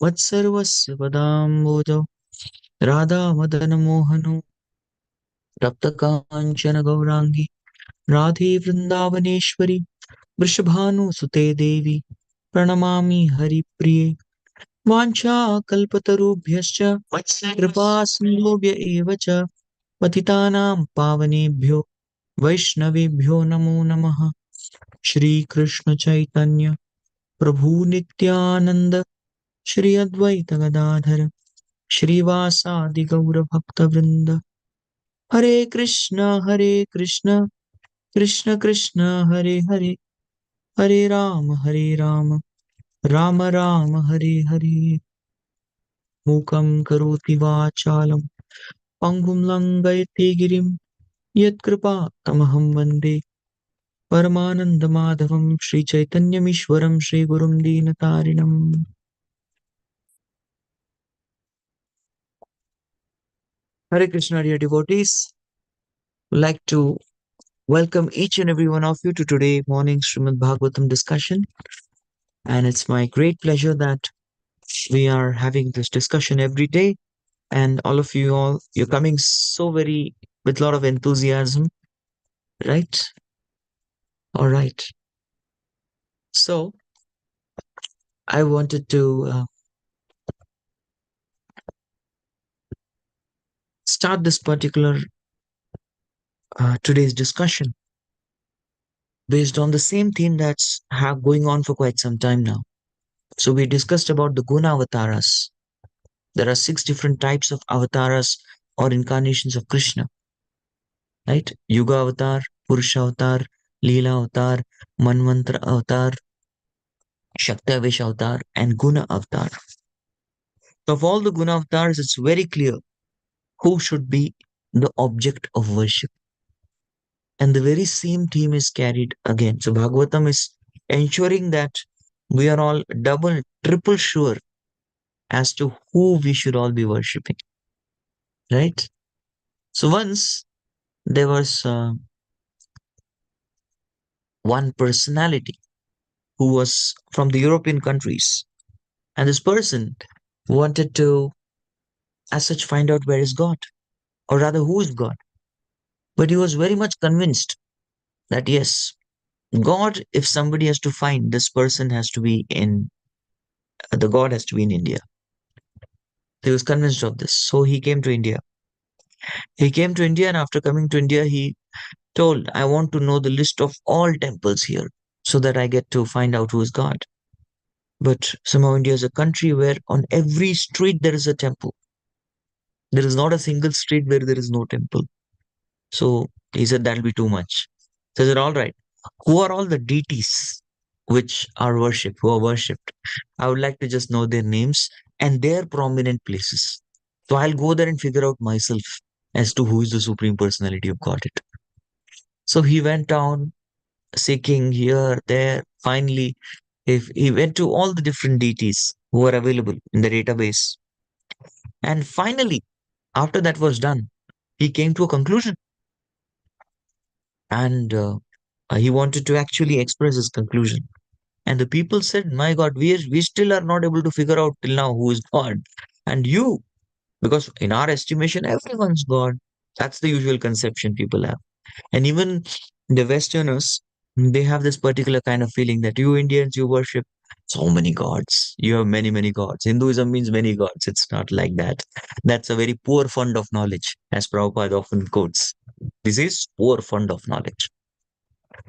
Vatsarvasya Padambojo Radha Madana Mohano Raptakanchana Gaurangi Radhe Vrindavaneshwari Vrishabhanu Sute Devi Pranamami Hari Priye Vancha Kalpatarubhyascha Kripa Sindhubhya Eva Cha Patitanam Pavanebhyo Vaishnavebhyo Namo Namaha Shri Krishna Chaitanya Prabhu Nityananda Shri Advaita Gadadhara Shrivasadi Gaura Bhakta Vrinda Hare Krishna Krishna Krishna Hare Hare Hare Rama Rama Rama Hare Hare Mukam Karoti Vachalam Pangum Langayate Girim Yat Kripa Tamaham Vande Paramananda Madhavam Shri Chaitanya Mishwaram Shri Gurum Dinatarinam Hare Krishna dear devotees, would like to welcome each and every one of you to today morning Srimad Bhagavatam discussion. And it's my great pleasure that we are having this discussion every day. And you're coming so very with a lot of enthusiasm, right? All right. So I wanted to start this particular today's discussion based on the same theme that's going on for quite some time now. So we discussed about the guna avatars. There are 6 different types of avatars or incarnations of Krishna, right? Yuga avatar, Purusha avatar, Leela avatar, Manvantra avatar, Shaktavesh avatar, and Guna avatar. Of all the Guna avatars, it's very clear who should be the object of worship. And the very same theme is carried again. So Bhagavatam is ensuring that we are all double, triple sure as to who we should all be worshipping, right? So once there was one personality who was from the European countries, and this person wanted to, as such, find out where is God, or rather, who is God. But he was very much convinced that yes, God, if somebody has to find, this person has to be in, the God has to be in India. He was convinced of this. So he came to India. He came to India, and after coming to India, he told, I want to know the list of all temples here so that I get to find out who is God. But somehow India is a country where on every street there is a temple. There is not a single street where there is no temple. So he said that'll be too much. So I said, all right, who are all the deities which are worshipped, who are worshipped? I would like to just know their names and their prominent places. So I'll go there and figure out myself as to who is the supreme personality of Godhead. So he went down seeking here, there. Finally, if he went to all the different deities who were available in the database. And finally, after that was done, he came to a conclusion. And he wanted to actually express his conclusion. And the people said, my God, we still are not able to figure out till now who is God. And you, because in our estimation, everyone's God. That's the usual conception people have. And even the Westerners, they have this particular kind of feeling that you Indians, you worship so many gods. You have many, many gods. Hinduism means many gods. It's not like that. That's a very poor fund of knowledge, as Prabhupada often quotes. This is poor fund of knowledge.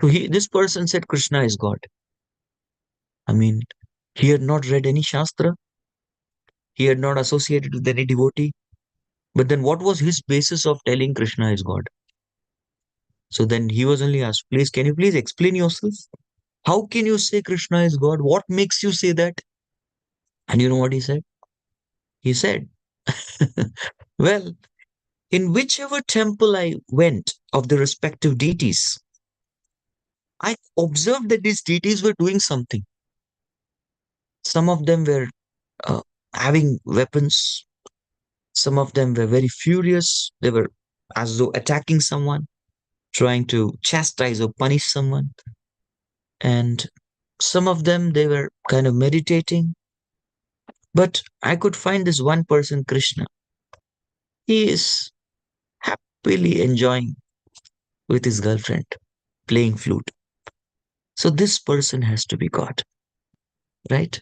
So this person said Krishna is God. I mean, he had not read any Shastra. He had not associated with any devotee. But then what was his basis of telling Krishna is God? So then he was only asked, please, can you please explain yourself? How can you say Krishna is God? What makes you say that? And you know what he said? He said, well, in whichever temple I went of the respective deities, I observed that these deities were doing something. Some of them were uh, having weapons. Some of them were very furious. They were as though attacking someone, trying to chastise or punish someone. And some of them, they were kind of meditating. But I could find this one person, Krishna. He is happily enjoying with his girlfriend, playing flute. So this person has to be God, right?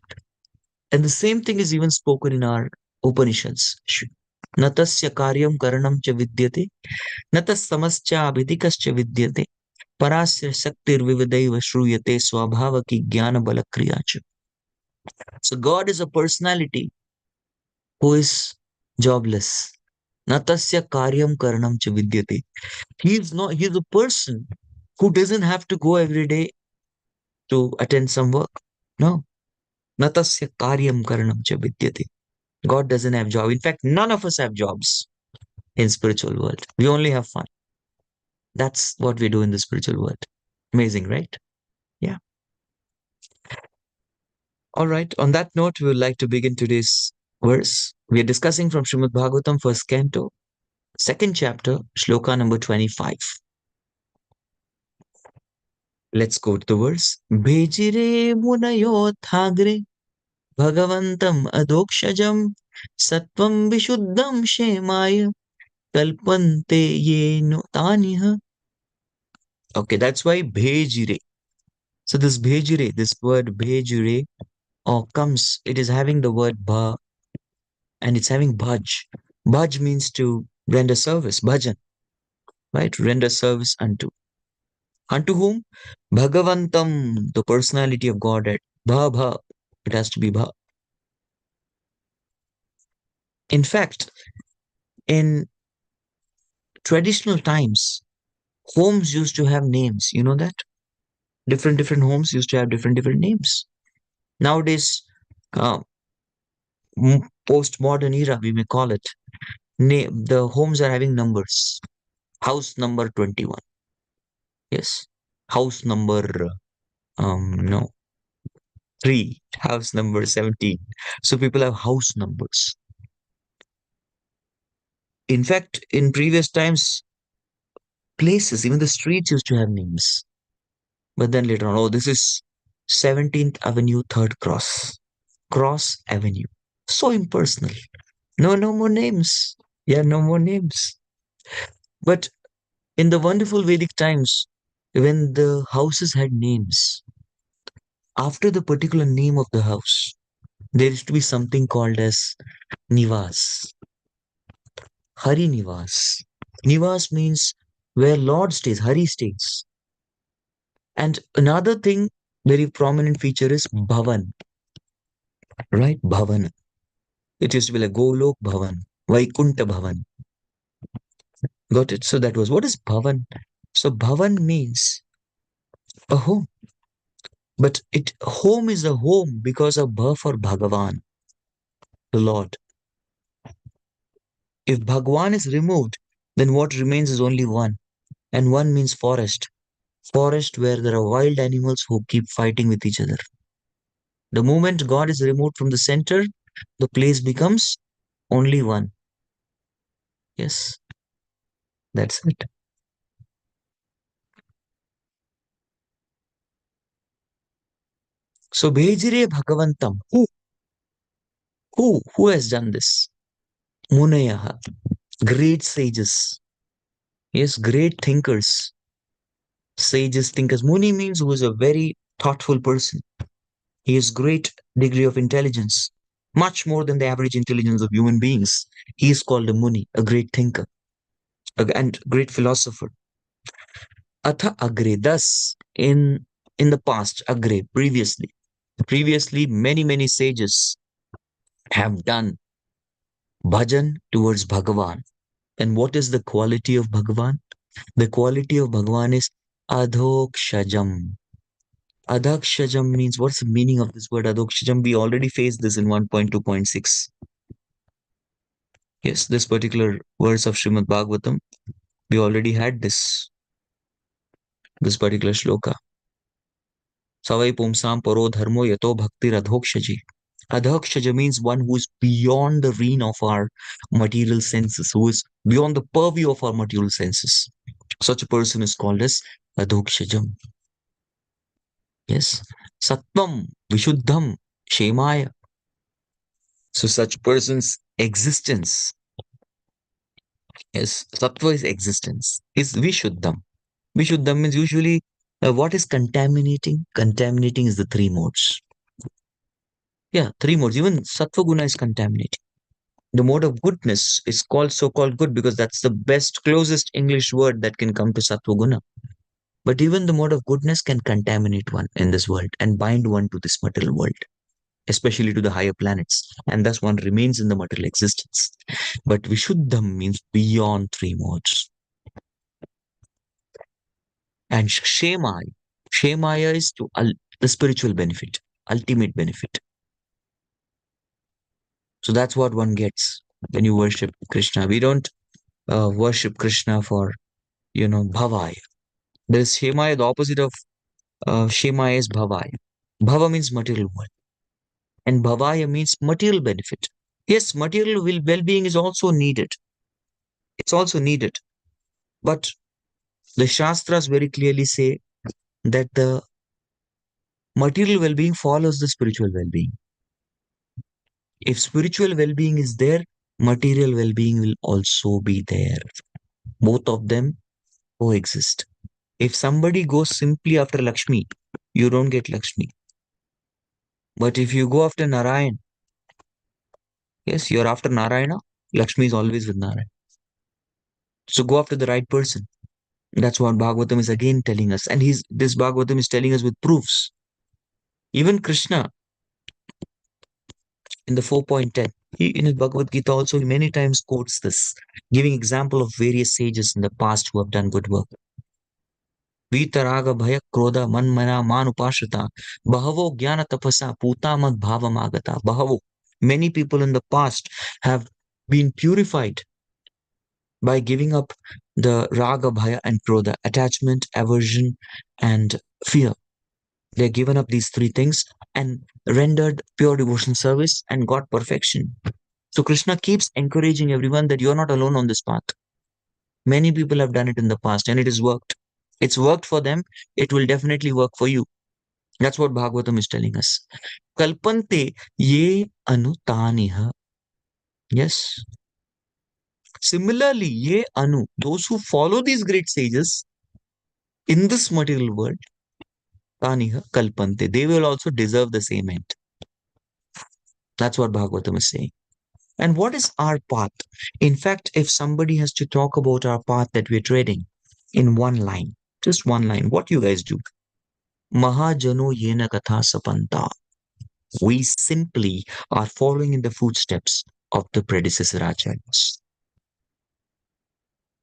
And the same thing is even spoken in our Upanishads. Natasya karyam karanam cha vidyate, natas samascha abhidikascha vidyate, parasya shaktir vividaiva shruyate swabhavaki jnana balakriyacha. So God is a personality who is jobless. Natasya karyam karanam cha vidyate. He's a person who doesn't have to go every day to attend some work. No. Natasya karyam karanam cha vidyate. God doesn't have job. In fact, none of us have jobs in spiritual world. We only have fun. That's what we do in the spiritual world. Amazing, right? Yeah. All right. On that note, we would like to begin today's verse. We are discussing from Srimad Bhagavatam, first canto, second chapter, shloka number 25. Let's go to the verse. Bhejire munayo thagre bhagavantam adokshajam sattvam vishuddham shemaya kalpante yeno taniha. Okay, that's why bhejire. So this bhejire, this word bhejire, comes, it is having the word bha and it's having bhaj. Bhaj means to render service, bhajan, right? Render service unto. Unto whom? Bhagavantam, the personality of Godhead. Bha bha, it has to be bha. In fact, in traditional times, homes used to have names. You know that? Different homes used to have different names. Nowadays, uh, post-modern era, we may call it, the homes are having numbers. House number 21. Yes. House number, no, 3. House number 17. So people have house numbers. In fact, in previous times, places, even the streets used to have names. But then later on, oh, this is 17th Avenue, 3rd Cross. Cross Avenue. So impersonal. No more names. Yeah, no more names. But in the wonderful Vedic times, when the houses had names, after the particular name of the house, there used to be something called as Nivas. Hari Nivas. Nivas means where Lord stays, Hari stays. And another thing, very prominent feature is Bhavan, right? Bhavan. It used to be like Golok Bhavan, Vaikunta Bhavan. Got it? So that was, what is Bhavan? So Bhavan means a home. But home is a home because of Bha for Bhagavan, the Lord. If Bhagwan is removed, then what remains is only one. And one means forest. Forest where there are wild animals who keep fighting with each other. The moment God is removed from the center, the place becomes only one. Yes, that's it. So Bhejire Bhagavantam. Who has done this? Munayaha. Great sages. Yes, great thinkers. Sages, thinkers. Muni means who is a very thoughtful person. He has great degree of intelligence, much more than the average intelligence of human beings. He is called a Muni, a great thinker, and great philosopher. Atha Agre, thus in the past, Agre, previously many sages have done bhajan towards Bhagavan. And what is the quality of Bhagavan? The quality of Bhagavan is adhokshajam. Adhokshajam means, what's the meaning of this word adhokshajam? We already faced this in 1.2.6. Yes, this particular verse of Srimad Bhagavatam, we already had this particular shloka. Savai pumsam paro dharmo yato bhakti radhokshaji. Adhokshaja means one who is beyond the reign of our material senses, who is beyond the purview of our material senses. Such a person is called as adhokshajam. Yes. Sattvam, Vishuddham, Shemaya. So such person's existence, yes, sattva is existence, is Vishuddham. Vishuddham means usually what is contaminating? Contaminating is the three modes. Yeah, three modes. Even sattva guna is contaminating. The mode of goodness is called so-called good because that's the best, closest English word that can come to sattva guna. But even the mode of goodness can contaminate one in this world and bind one to this material world, especially to the higher planets. And thus one remains in the material existence. But Vishuddham means beyond three modes. And Shemaya is to the spiritual benefit, ultimate benefit. So that's what one gets when you worship Krishna. We don't worship Krishna for, bhavaya. There is Shemaya, the opposite of Shemaya is bhavaya. Bhava means material world, and bhavaya means material benefit. Yes, material well-being is also needed. It's also needed. But the Shastras very clearly say that the material well-being follows the spiritual well-being. If spiritual well-being is there, material well-being will also be there. Both of them coexist. If somebody goes simply after Lakshmi, you don't get Lakshmi. But if you go after Narayan, yes, you're after Narayana, Lakshmi is always with Narayan. So go after the right person. That's what Bhagavatam is again telling us. And this Bhagavatam is telling us with proofs. Even Krishna, in the 4.10, he in his Bhagavad Gita also he many times quotes this, giving example of various sages in the past who have done good work. Vitaraga bhaya krodha manmana manupashita bahavo jnana tapasa putamad bhavamagata. Bahavo. Many people in the past have been purified by giving up the raga, bhaya, and krodha, attachment, aversion, and fear. They're given up these three things and rendered pure devotion service and got perfection. So Krishna keeps encouraging everyone that you're not alone on this path. Many people have done it in the past and it has worked. It's worked for them. It will definitely work for you. That's what Bhagavatam is telling us. Kalpante ye anutaniha. Yes. Similarly, ye anu, those who follow these great sages in this material world, taniha kalpante, they will also deserve the same end. That's what Bhagavatam is saying. And what is our path? In fact, if somebody has to talk about our path that we're treading in one line, just one line, what you guys do? Mahajano yena katha sapanta. We simply are following in the footsteps of the predecessor acharyas.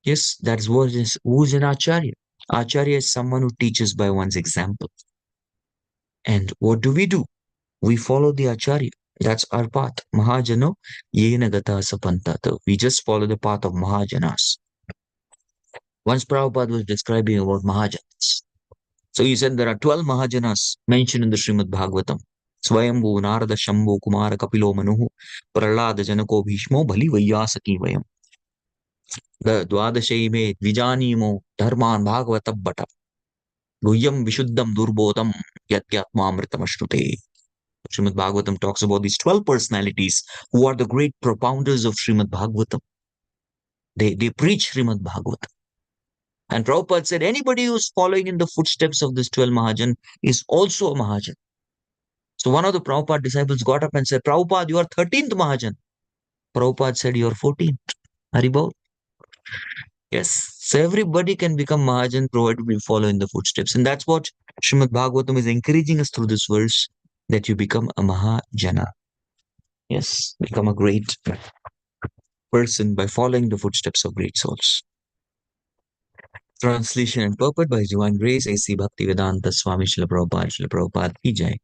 Yes, that's who's an acharya. Acharya is someone who teaches by one's example. And what do? We follow the acharya. That's our path. Mahajano yena gata sapanta. We just follow the path of Mahajanas. Once Prabhupada was describing about Mahajanas. So he said there are 12 Mahajanas mentioned in the Srimad Bhagavatam. Swayambhu, Narada, Shambhu, Kumara, Kapilo, Manuhu, Prahlada, Janako, Bhishmo, Bhali, Vaiyasaki, Vayam. The Dwadashaime, Vijanimo, Dharman, Bhagavatabhata, Guhyam, Vishuddham, Durbodham, Yatyatmamritam Ashrute. Srimad Bhagavatam talks about these 12 personalities who are the great propounders of Srimad Bhagavatam. They preach Srimad Bhagavatam. And Prabhupada said anybody who's following in the footsteps of this 12 Mahajan is also a Mahajan. So one of the Prabhupada disciples got up and said, Prabhupada, you are 13th Mahajan. Prabhupada said, you are 14th. Haribol. Yes. So everybody can become Mahajan provided we follow in the footsteps. And that's what Srimad Bhagavatam is encouraging us through this verse, that you become a Mahajana. Yes. Become a great person by following the footsteps of great souls. Translation and purport by His Divine Grace A.C. Bhaktivedanta Swami Srila Prabhupada Ki Jai.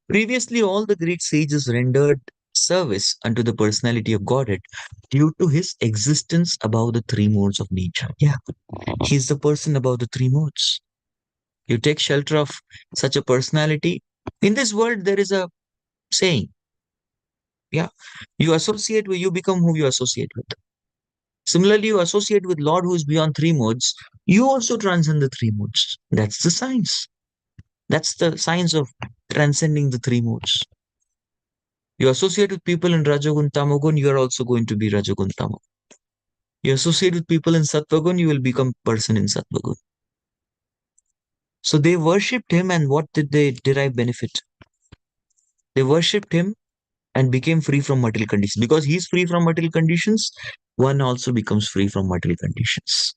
Previously, all the great sages rendered service unto the personality of Godhead due to his existence above the three modes of nature. Yeah, he's the person above the three modes. You take shelter of such a personality. In this world, there is a saying. Yeah, you become who you associate with. Similarly, you associate with Lord who is beyond three modes, you also transcend the three modes. That's the science. That's the science of transcending the three modes. You associate with people in Rajagun, Tamagun, you are also going to be Rajagun, Tamagun. You associate with people in Sattvagun, you will become person in Sattvagun. So they worshipped him, and what did they derive benefit? They worshipped him and became free from material conditions. Because he's free from material conditions, one also becomes free from material conditions.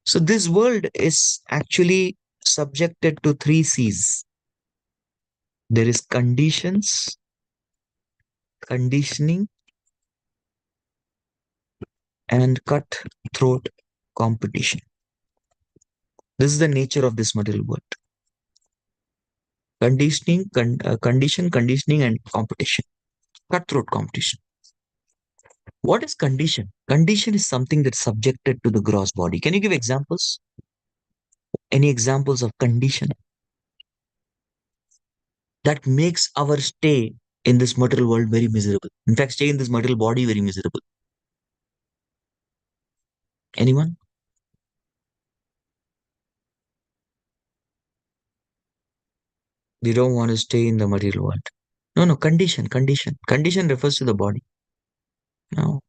So this world is actually subjected to three C's. There is conditions, conditioning, and cutthroat competition. This is the nature of this material world. Conditioning, and competition. Cutthroat competition. What is condition? Condition is something that's subjected to the gross body. Can you give examples? Any examples of condition that makes our stay in this material world very miserable? In fact, stay in this material body very miserable. Anyone? They don't want to stay in the material world. No, no, condition, condition. Condition refers to the body. No.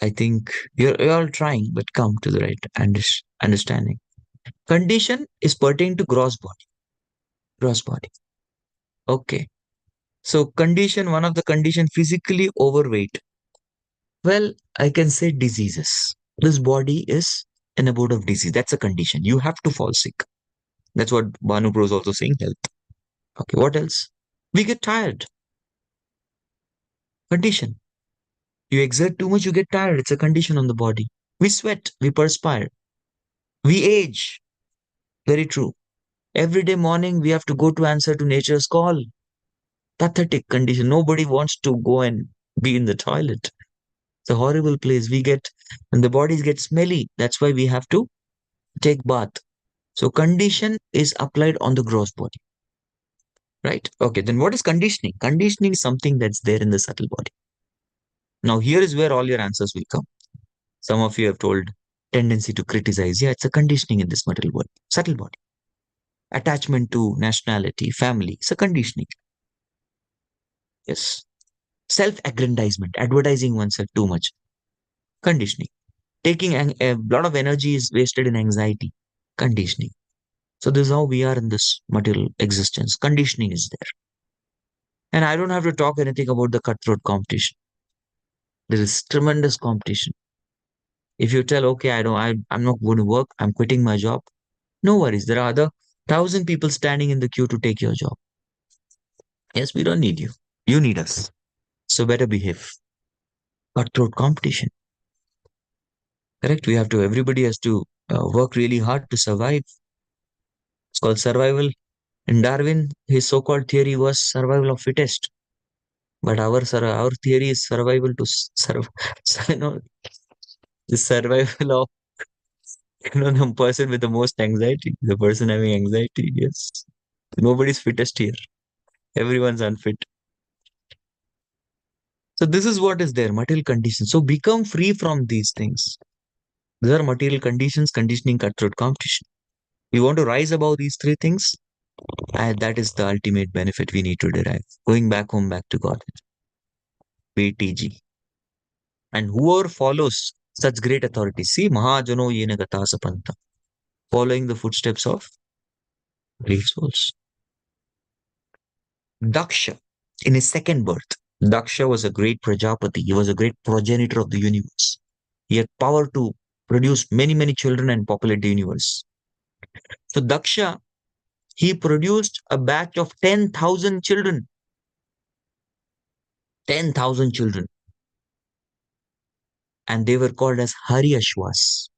I think you're all trying, but come to the right understanding. Condition is pertaining to gross body. Gross body. Okay. So condition, one of the condition, physically overweight. Well, I can say diseases. This body is an abode of disease. That's a condition. You have to fall sick. That's what Banu Bro is also saying, health. Okay, what else? We get tired. Condition. You exert too much, you get tired. It's a condition on the body. We sweat, we perspire. We age. Very true. Every day morning, we have to go to answer to nature's call. Pathetic condition. Nobody wants to go and be in the toilet. It's a horrible place. And the bodies get smelly. That's why we have to take bath. So condition is applied on the gross body, right? Okay, then what is conditioning? Conditioning is something that's there in the subtle body. Now here is where all your answers will come. Some of you have told tendency to criticize. Yeah, it's a conditioning in this material world, subtle body. Attachment to nationality, family, it's a conditioning. Yes. Self-aggrandizement, advertising oneself too much, conditioning. Taking a lot of energy is wasted in anxiety, conditioning. So this is how we are in this material existence. Conditioning is there. And I don't have to talk anything about the cutthroat competition. There is tremendous competition. If you tell, okay, I'm not going to work, I'm quitting my job, no worries. There are other 1,000 people standing in the queue to take your job. Yes, we don't need you. You need us. So better behave. Cutthroat competition. Correct? Everybody has to work really hard to survive. It's called survival. In Darwin, his so-called theory was survival of fittest. But our theory is survival to survive. The survival of the person with the most anxiety, the person having anxiety. Yes, nobody's fittest here. Everyone's unfit. So this is what is there, material conditions. So become free from these things. These are material conditions, conditioning, cutthroat competition. We want to rise above these three things, and that is the ultimate benefit we need to derive. Going back home, back to God. BTG. And whoever follows such great authorities, see, Mahajano Yena Gata Sapanta, following the footsteps of great souls. Daksha, in his second birth, Daksha was a great Prajapati. He was a great progenitor of the universe. He had power to produce many, many children and populate the universe. So Daksha, he produced a batch of 10,000 children. 10,000 children. And they were called as Hari Ashwas.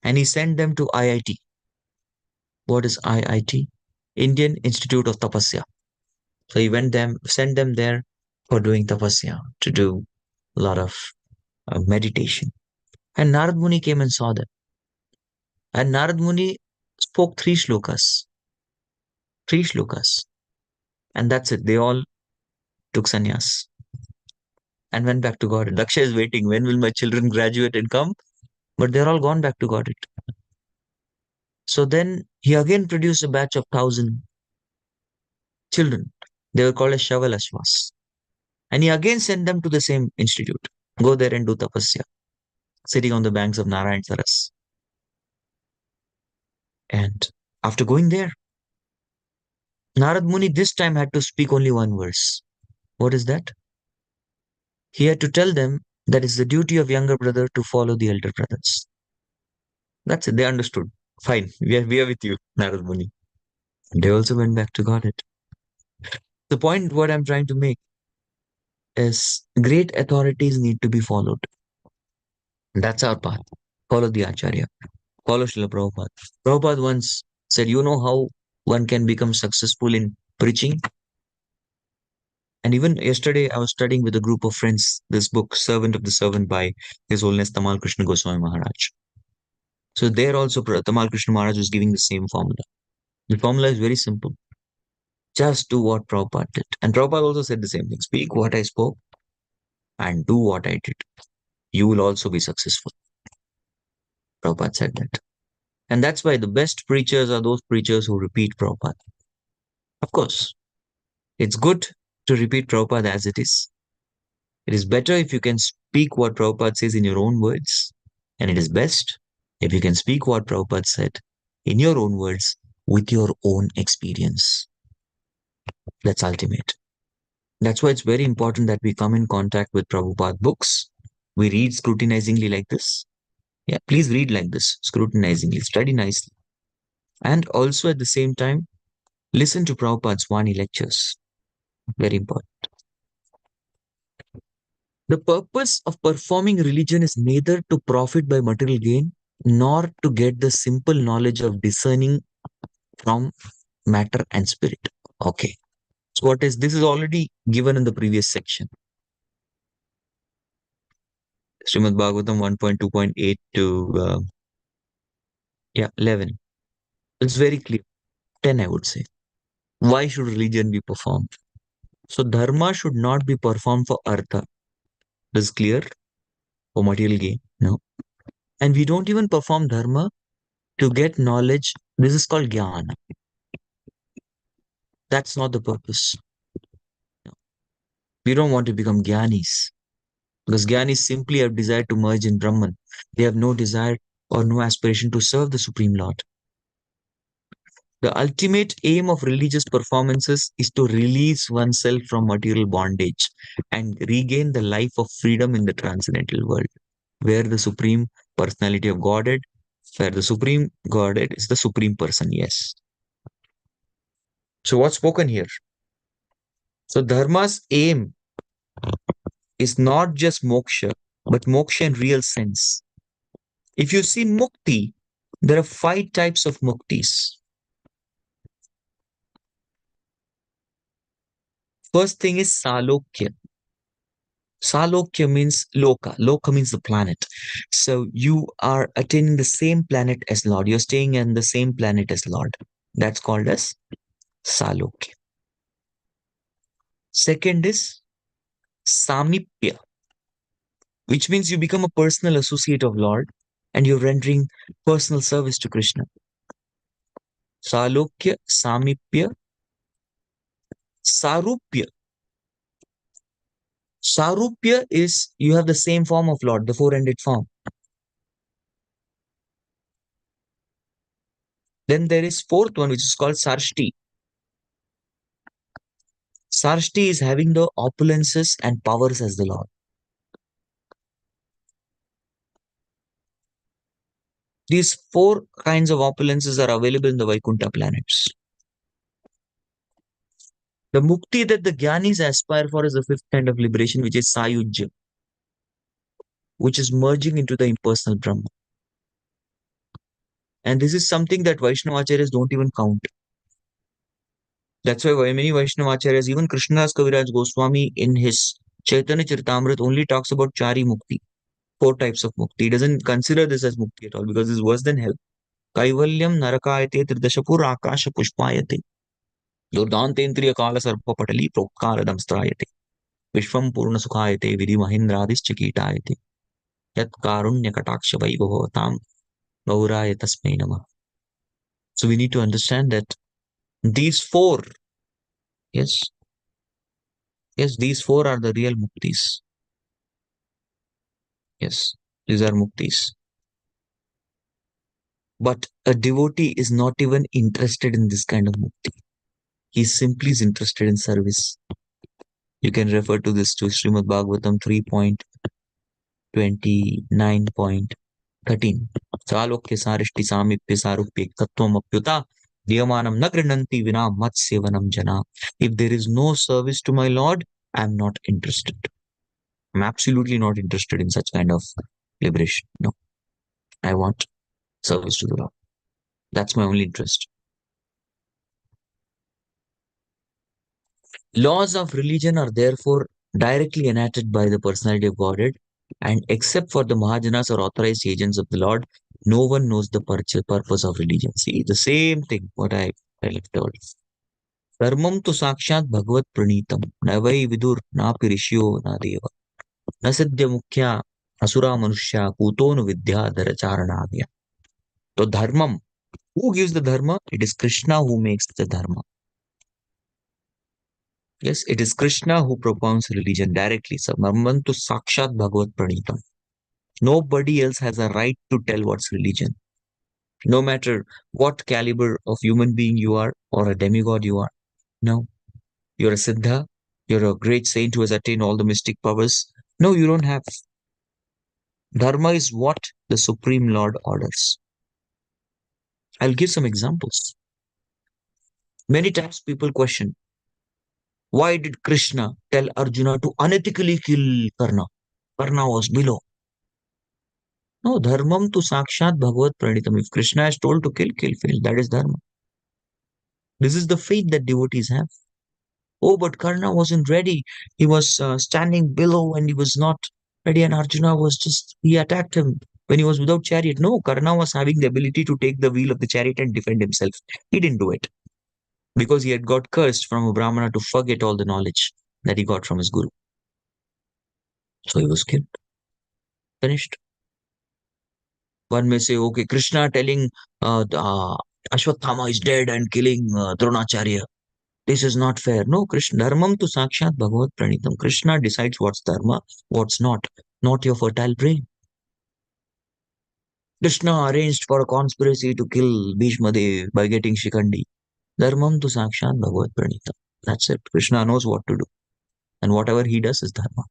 And he sent them to IIT. What is IIT? Indian Institute of Tapasya. So he sent them there for doing tapasya, to do a lot of meditation. And Narad Muni came and saw them. And Narad Muni spoke three shlokas. And that's it. They all took sannyas and went back to God. Daksha is waiting. When will my children graduate and come? But they're all gone back to God. So then He again produced a batch of 1,000 children. They were called as Shavalashvas. And he again sent them to the same institute. Go there and do tapasya, sitting on the banks of Narayan Saras. And after going there, Narad Muni this time had to speak only one verse. What is that? He had to tell them that it's the duty of younger brother to follow the elder brothers. That's it. They understood. Fine. We are with you, Narad Muni. They also went back to Godhead. The point what I'm trying to make is great authorities need to be followed. That's our path. Follow the Acharya. Follow Srila Prabhupada. Prabhupada once said, you know how one can become successful in preaching? And even yesterday, I was studying with a group of friends this book, Servant of the Servant by His Holiness Tamal Krishna Goswami Maharaj. So there also, Tamal Krishna Maharaj was giving the same formula. The formula is very simple. Just do what Prabhupada did. And Prabhupada also said the same thing. Speak what I spoke and do what I did. You will also be successful. Prabhupada said that. And that's why the best preachers are those preachers who repeat Prabhupada. Of course, it's good to repeat Prabhupada as it is. It is better if you can speak what Prabhupada says in your own words. And it is best if you can speak what Prabhupada said in your own words with your own experience. That's ultimate. That's why it's very important that we come in contact with Prabhupada books. We read scrutinizingly like this. Yeah, please read like this, scrutinizingly, study nicely. And also at the same time, listen to Prabhupada's Vani lectures. Very important. The purpose of performing religion is neither to profit by material gain nor to get the simple knowledge of discerning from matter and spirit. Okay. So what is this is already given in the previous section. Srimad Bhagavatam 1.2.8 to 11. It's very clear. 10, I would say. Why should religion be performed? So dharma should not be performed for artha. This is clear. For material gain. No. And we don't even perform dharma to get knowledge. This is called jnana. That's not the purpose. No. We don't want to become jnanis. Because jnanis simply have desire to merge in Brahman. They have no desire or no aspiration to serve the Supreme Lord. The ultimate aim of religious performances is to release oneself from material bondage and regain the life of freedom in the transcendental world, where the Supreme Personality of Godhead, where the Supreme Godhead is the Supreme Person, yes. So what's spoken here? So Dharma's aim is not just moksha, but moksha in real sense. If you see mukti, there are 5 types of muktis. First thing is salokya. Salokya means loka. Loka means the planet. So you are attaining the same planet as Lord. You're staying in the same planet as Lord. That's called as salokya. Second is samipya, which means you become a personal associate of Lord and you're rendering personal service to Krishna. Salokya, samipya, sarupya. Sarupya is you have the same form of Lord, the four-ended form. Then there is fourth one, which is called sarshti. Sarshti is having the opulences and powers as the Lord. These 4 kinds of opulences are available in the Vaikuntha planets. The mukti that the jnanis aspire for is the 5th kind of liberation, which is sayujya, which is merging into the impersonal Brahma. And this is something that Vaishnavacharyas don't even count. That's why many Vaishnavacharyas, even Krishnadas Kaviraj Goswami in his Chaitanya Charitamrita only talks about Chari Mukti, 4 types of mukti. He doesn't consider this as mukti at all because it's worse than hell. Kaivalyam narakayate tridashapur akasha pushpayate. Durdantentriya kala sarpa patali prokaradam strayate. Vishwam purna sukhayate vidhi mahindradis chikitayate. Yat karunya kataksha vaibhavatam gauraya tasmai namah. So we need to understand that these four, yes, yes, these four are the real muktis. Yes, these are muktis. But a devotee is not even interested in this kind of mukti. He simply is interested in service. You can refer to this to Srimad Bhagavatam 3.29.13. Salokya sarishti samipya sarupya tattvam apyuta diyamanam na grinanti vina mat sevanam jana. If there is no service to my Lord, I am not interested. I'm absolutely not interested in such kind of liberation. No, I want service to the Lord. That's my only interest. Laws of religion are therefore directly enacted by the personality of Godhead, and except for the Mahajanas or authorized agents of the Lord, no one knows the purpose of religion. See, the same thing what I left out. Dharmam tu sakshat bhagavat pranitam, navai vidur na pirishyo na deva, na siddhya mukhya asura manushya kutonu vidya dharacharana. So dharmam, who gives the dharma? It is Krishna who makes the dharma. Yes, it is Krishna who propounds religion directly. Samambantu Sakshat Bhagavad Pranitam. Nobody else has a right to tell what's religion. No matter what caliber of human being you are or a demigod you are. No, you're a Siddha, you're a great saint who has attained all the mystic powers. No, you don't have. Dharma is what the Supreme Lord orders. I'll give some examples. Many times people question, why did Krishna tell Arjuna to unethically kill Karna? Karna was below. No, dharmam to sakshat bhagavat pranitam. If Krishna is told to kill, kill, kill. That is dharma. This is the faith that devotees have. Oh, but Karna wasn't ready. He was standing below and he was not ready. And Arjuna was just, he attacked him when he was without chariot. No, Karna was having the ability to take the wheel of the chariot and defend himself. He didn't do it because he had got cursed from a Brahmana to forget all the knowledge that he got from his guru. So he was killed, finished. One may say, okay, Krishna telling Ashwatthama is dead and killing Dronacharya. This is not fair. No, Krishna, dharmam to sakshat bhagavat pranitam. Krishna decides what's dharma, what's not your fertile brain. Krishna arranged for a conspiracy to kill Bhishma Dev by getting Shikandi. Dharmam to sakshat bhagavat pranitam. That's it. Krishna knows what to do. And whatever he does is dharma.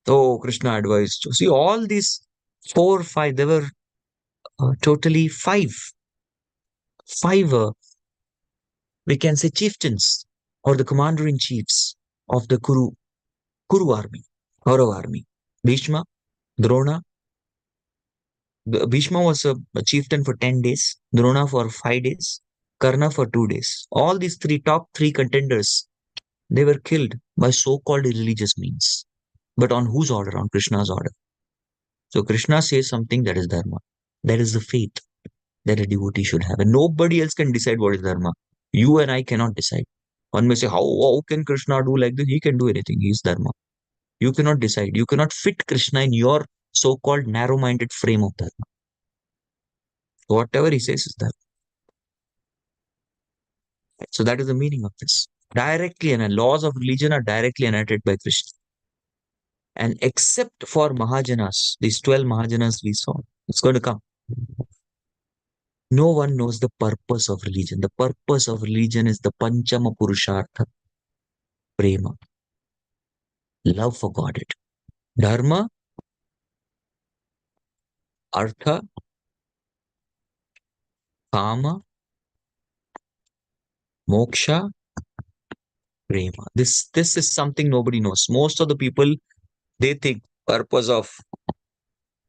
So Krishna advised. See, all these four, five, there were totally five we can say chieftains or the commander-in-chiefs of the Kuru army, Kaurav army. Bhishma, Drona. Bhishma was a chieftain for 10 days, Drona for 5 days, Karna for 2 days. All these top three contenders, they were killed by so-called religious means. But on whose order? On Krishna's order. So Krishna says something that is dharma. That is the faith that a devotee should have. And nobody else can decide what is dharma. You and I cannot decide. One may say, how can Krishna do like this? He can do anything. He is dharma. You cannot decide. You cannot fit Krishna in your so-called narrow-minded frame of dharma. Whatever he says is dharma. So that is the meaning of this. Directly, and laws of religion are directly enacted by Krishna. And except for Mahajanas, these 12 Mahajanas we saw, it's going to come. No one knows the purpose of religion. The purpose of religion is the Panchama Purushartha, Prema, love for Godhead. Dharma, Artha, Kama, Moksha, Prema. This is something nobody knows. Most of the people, they think purpose of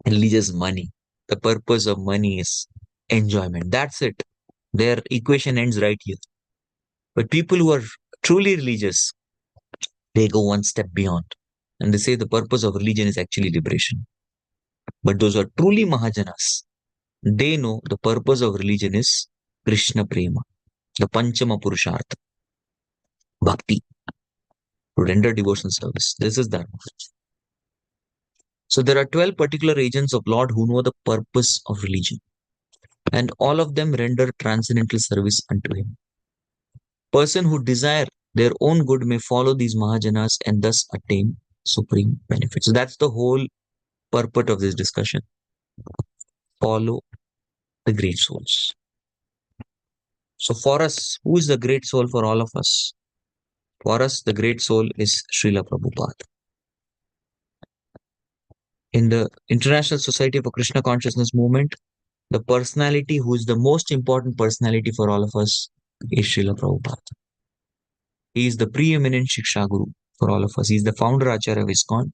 religion is money. The purpose of money is enjoyment. That's it. Their equation ends right here. But people who are truly religious, they go one step beyond. And they say the purpose of religion is actually liberation. But those who are truly Mahajanas, they know the purpose of religion is Krishna Prema, the Panchama Purushartha, Bhakti, to render devotional service. This is Dharma. So there are 12 particular agents of Lord who know the purpose of religion, and all of them render transcendental service unto him. Person who desire their own good may follow these Mahajanas and thus attain supreme benefit. So that's the whole purport of this discussion. Follow the great souls. So for us, who is the great soul for all of us? For us, the great soul is Srila Prabhupada. In the International Society for Krishna Consciousness movement, the personality who is the most important personality for all of us is Srila Prabhupada. He is the preeminent Shiksha Guru for all of us. He is the founder Acharya of ISKCON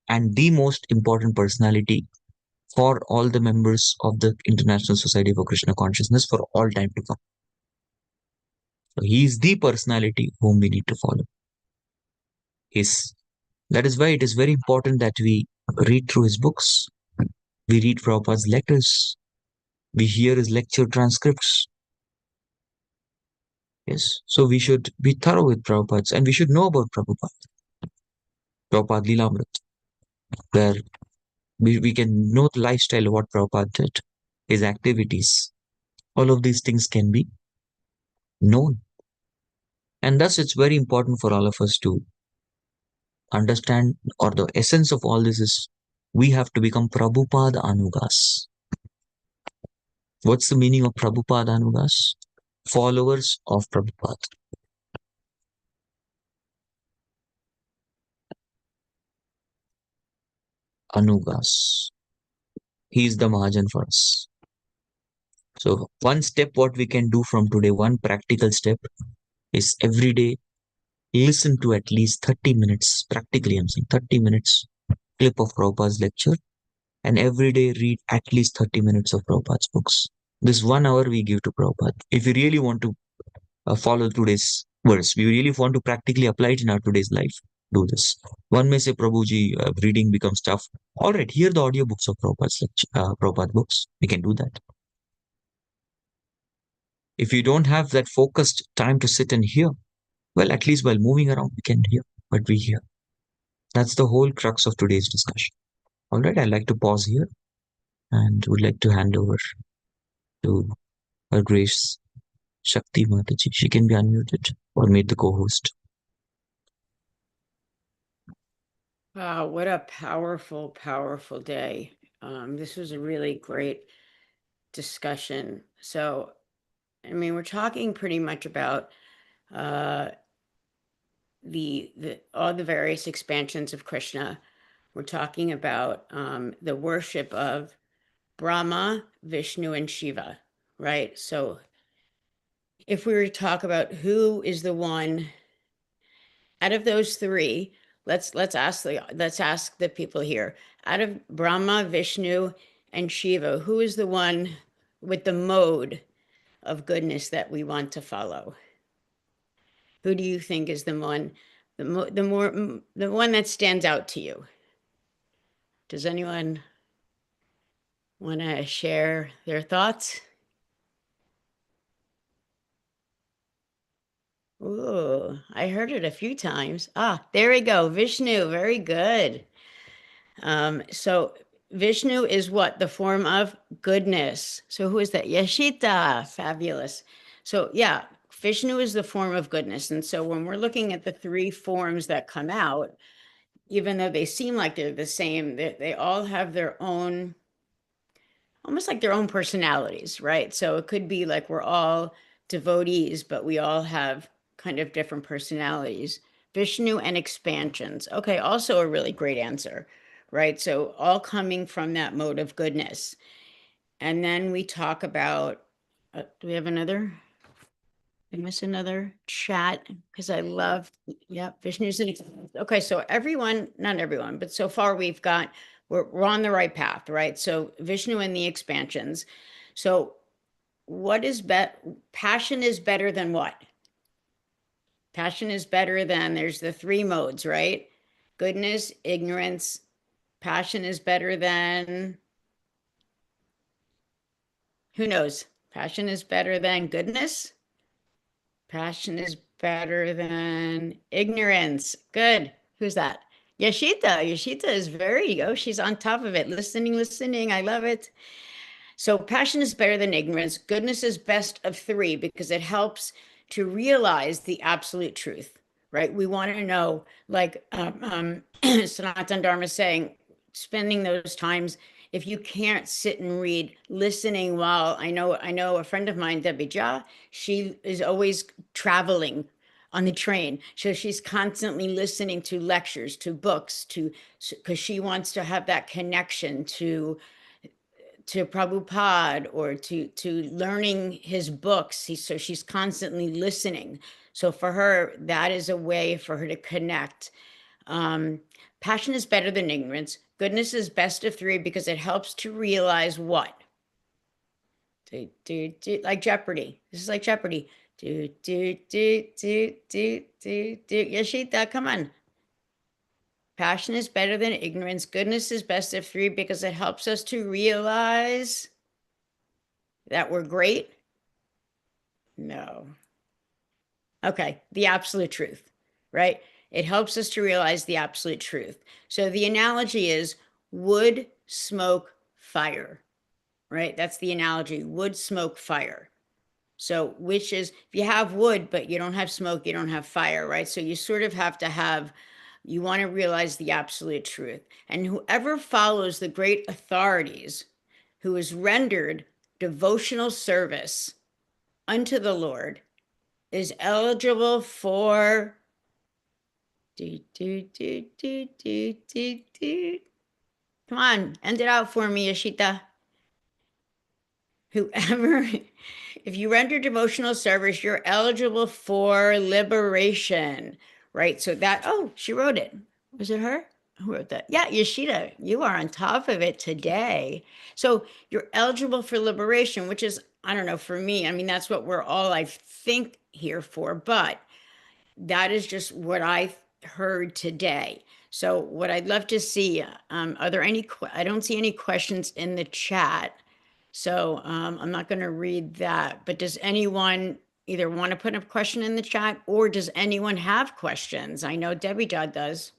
and the most important personality for all the members of the International Society for Krishna Consciousness for all time to come. So he is the personality whom we need to follow. That is why it is very important that we read through his books, we read Prabhupada's letters, we hear his lecture transcripts. Yes, so we should be thorough with Prabhupada's and we should know about Prabhupada. Prabhupada Lilamrit, where we can know the lifestyle of what Prabhupada did, his activities. All of these things can be known. And thus it's very important for all of us to understand, or the essence of all this is we have to become Prabhupada Anugas. What's the meaning of Prabhupada Anugas? Followers of Prabhupada. Anugas. He is the Mahajan for us. So one step what we can do from today, one practical step is every day listen to at least 30 minutes, practically I'm saying 30 minutes clip of Prabhupada's lecture, and every day read at least 30 minutes of Prabhupada's books. This 1 hour we give to Prabhupada. If you really want to follow today's verse, we really want to practically apply it in our today's life, do this. One may say, Prabhuji, reading becomes tough. All right, hear the audio books of Prabhupada's Prabhupada books. We can do that. If you don't have that focused time to sit and hear, well, at least while moving around, we can hear what we hear. That's the whole crux of today's discussion. All right, I'd like to pause here and would like to hand over to Her Grace Shakti Mataji. She can be unmuted or made the co-host. Wow, what a powerful, powerful day. This was a really great discussion. So, I mean, we're talking pretty much about all the various expansions of Krishna. We're talking about the worship of Brahma, Vishnu, and Shiva, right? So if we were to talk about who is the one out of those three, let's ask the people here. Out of Brahma, Vishnu, and Shiva, who is the one with the mode of goodness that we want to follow? Who do you think is the one, the one that stands out to you? Does anyone want to share their thoughts? Ooh, I heard it a few times. Ah, there we go. Vishnu, very good. So Vishnu is what? The form of goodness. So who is that? Yashita, fabulous. So yeah, Vishnu is the form of goodness. And so when we're looking at the three forms that come out, even though they seem like they're the same, they all have their own, almost like their own personalities, right? So it could be like we're all devotees, but we all have kind of different personalities. Vishnu and expansions. Okay, also a really great answer, right? So all coming from that mode of goodness. And then we talk about, do we have another? I miss another chat because I love, yeah, Vishnu's an, okay, so everyone, not everyone, but so far we've got, we're on the right path, right? So Vishnu and the expansions. So what is passion is better than what? Passion is better than, there's the three modes, right? Goodness, ignorance, passion is better than, who knows? Passion is better than goodness. Passion is better than ignorance. Good. Who's that? Yashita is very, oh, she's on top of it. Listening. I love it. So passion is better than ignorance. Goodness is best of three because it helps to realize the absolute truth, right? We want to know, like Sanatana Dharma is saying, spending those times, if you can't sit and read, listening while I know a friend of mine, Debbie Jha, she is always traveling on the train. So she's constantly listening to lectures, to books, because she wants to have that connection to Prabhupada or to learning his books. So she's constantly listening. So for her, that is a way for her to connect. Passion is better than ignorance. Goodness is best of three because it helps to realize what? Like Jeopardy. This is like Jeopardy. Yashita, come on. Passion is better than ignorance. Goodness is best of three because it helps us to realize that we're great. No. Okay, the absolute truth, right? It helps us to realize the absolute truth. So the analogy is wood, smoke, fire, right? That's the analogy, wood, smoke, fire. So which is, if you have wood, but you don't have smoke, you don't have fire, right? So you sort of have to have, you want to realize the absolute truth. And whoever follows the great authorities who is rendered devotional service unto the Lord is eligible for Come on, end it out for me, Ashita. Whoever, if you render devotional service, you're eligible for liberation, right? So that, oh, she wrote it. Was it her? Who wrote that? Yeah, Yashita, you are on top of it today. So you're eligible for liberation, which is, I don't know, for me, I mean, that's what we're all, I think, here for, but that is just what I heard today. So what I'd love to see, are there any, I don't see any questions in the chat. So I'm not going to read that, but does anyone either want to put a question in the chat or does anyone have questions? I know Debbie Jha does.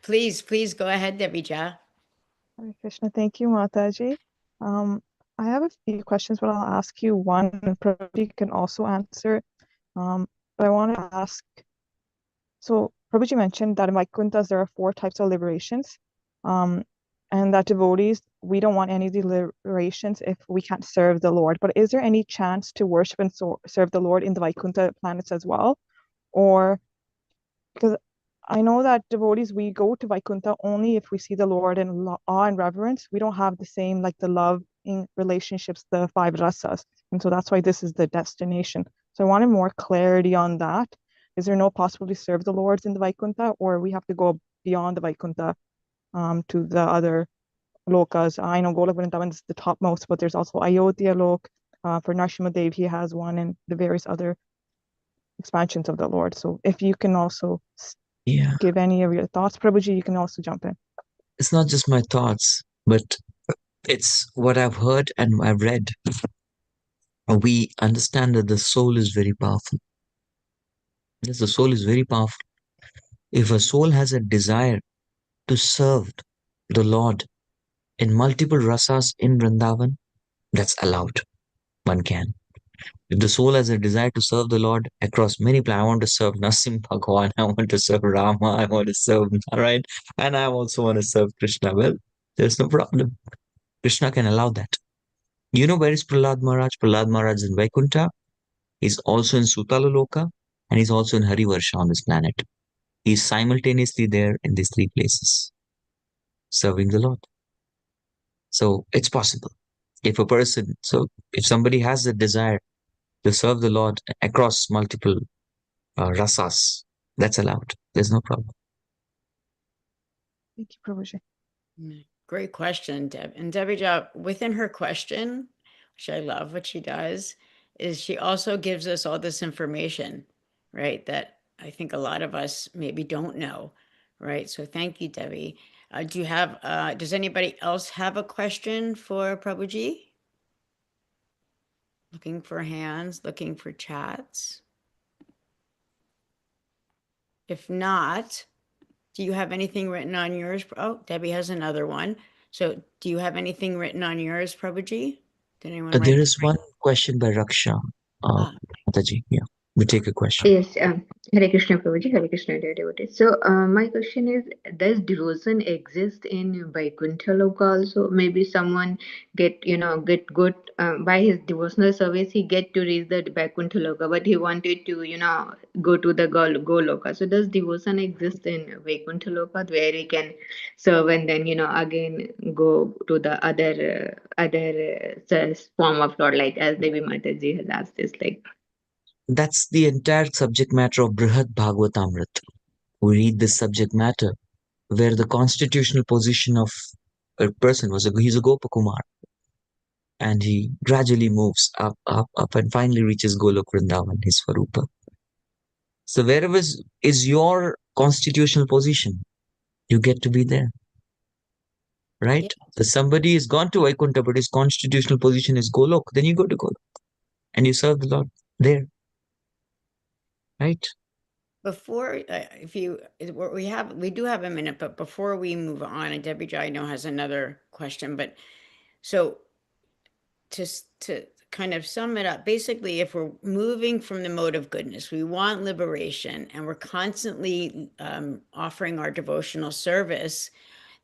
Please go ahead, Debbie Jha. Hare Krishna, thank you, Mataji. I have a few questions, but I'll ask you one, and Prabhuji can also answer. But I want to ask, so Prabhuji mentioned that in Vaikunthas there are 4 types of liberations, and that devotees, we don't want any of the liberations if we can't serve the Lord. But is there any chance to worship and serve the Lord in the Vaikuntha planets as well? Or, because I know that devotees, we go to Vaikuntha only if we see the Lord in awe and reverence. We don't have the same, like the love in relationships, the 5 rasas. And so that's why this is the destination. So I wanted more clarity on that. Is there no possibility to serve the Lords in the Vaikuntha, or we have to go beyond the Vaikuntha to the other lokas? I know Golok Vrindavan is the topmost, but there's also Ayodhya Lok. For Nrsimhadev, he has one, and the various other expansions of the Lord. So if you can also give any of your thoughts, Prabhuji, you can also jump in. It's not just my thoughts, but it's what I've heard and I've read. We understand that the soul is very powerful. Yes, the soul is very powerful. If a soul has a desire to serve the Lord in multiple rasas in Vrindavan, that's allowed. One can. If the soul has a desire to serve the Lord across many planets, I want to serve Nasim Bhagwan, I want to serve Rama, I want to serve Narayan, and I also want to serve Krishna. Well, there's no problem. Krishna can allow that. You know where is Prahlad Maharaj? Prahlad Maharaj is in Vaikuntha. He's also in Sutalaloka, and he's also in Harivarsha on this planet. He's simultaneously there in these 3 places, serving the Lord. So it's possible. If somebody has the desire to serve the Lord across multiple rasas, that's allowed. There's no problem. Thank you, Prabhuji. Great question, Deb. And Debbie Jha, within her question, which I love what she does, is she also gives us all this information, right? That I think a lot of us maybe don't know, right? So thank you, Debbie. Does anybody else have a question for Prabhuji? Looking for hands, looking for chats. If not, do you have anything written on yours? Oh, Debbie has another one. So do you have anything written on yours, Prabhuji? Did anyone write? There is one question by Raksha. Mataji, yeah, we take a question. Yes, Hare Krishna Prabhuji, Hare Krishna dear devotees. So, my question is, does devotion exist in Vaikuntha Loka also? Maybe someone get good by his devotional service, he get to reach the Vaikuntha Loka, but he wanted to, go to the Goloka. So, does devotion exist in Vaikuntha Loka where he can serve and then, again go to the other form of Lord, like as Devi Mataji has asked this, like. That's the entire subject matter of Brihad Bhagavatamrita. We read this subject matter where the constitutional position of a person he's a Gopakumar, and he gradually moves up, and finally reaches Golok Vrindavan, his Swarupa. So wherever is your constitutional position, you get to be there. Right? Yeah. So somebody has gone to Vaikuntha, but his constitutional position is Golok, then you go to Golok and you serve the Lord there. Right? Before, we do have a minute, but before we move on, and Debbie I know has another question, but so to kind of sum it up, basically, if we're moving from the mode of goodness, we want liberation, and we're constantly offering our devotional service,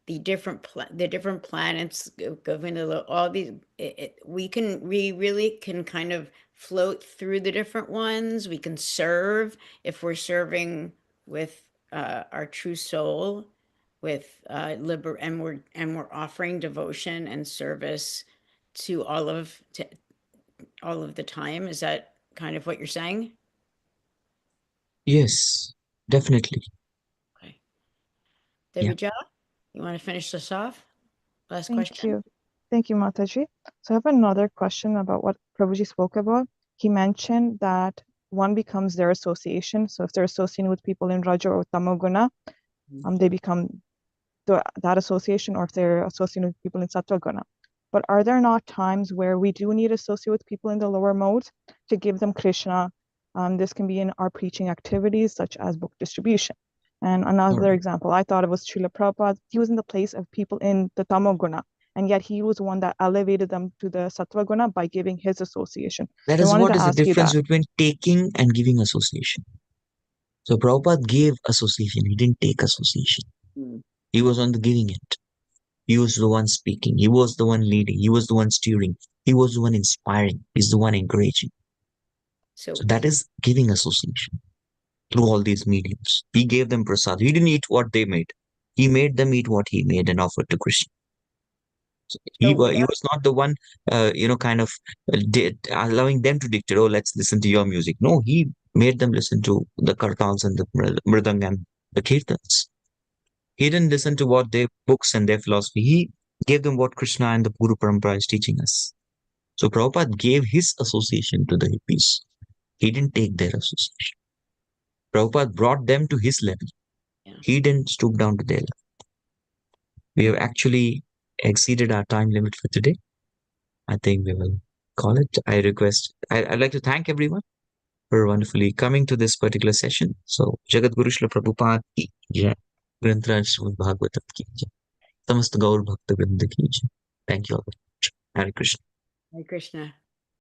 the different planets go into all these. We really can kind of float through the different ones. We can serve if we're serving with our true soul, with and we're offering devotion and service to all of the time. Is that kind of what you're saying? Yes, definitely. Okay. Debbie you want to finish this off? Last question. Thank you, Mataji. So I have another question about what Prabhuji spoke about. He mentioned that one becomes their association. So if they're associating with people in Raja or Tamoguna, they become that association, or if they're associating with people in Sattva Guna. But are there not times where we do need to associate with people in the lower modes to give them Krishna? This can be in our preaching activities, such as book distribution. And another example I thought of was Srila Prabhupada. He was in the place of people in the Tamoguna, and yet he was one that elevated them to the Sattva Guna by giving his association. That is what is the difference between taking and giving association. So Prabhupada gave association, he didn't take association. He was on the giving end. He was the one speaking. He was the one leading. He was the one steering. He was the one inspiring. He's the one encouraging. So that is giving association through all these mediums. He gave them prasad. He didn't eat what they made. He made them eat what he made and offered to Krishna. So he was not the one, kind of allowing them to dictate, oh, let's listen to your music. No, he made them listen to the kartals and the mridang and the kirtans. He didn't listen to what their books and their philosophy. He gave them what Krishna and the Guru Parampara is teaching us. So Prabhupada gave his association to the hippies. He didn't take their association. Prabhupada brought them to his level. Yeah. He didn't stoop down to their level. We have actually exceeded our time limit for today. I think we will call it. I'd like to thank everyone for wonderfully coming to this particular session. So, Jagat Guru Srila Prabhupada ki jai. Grantraj Srimad Bhagavatam ki jai. Samast Gaur Bhakta Vrinda ki jai. Thank you all very much. Hare Krishna. Hare Krishna.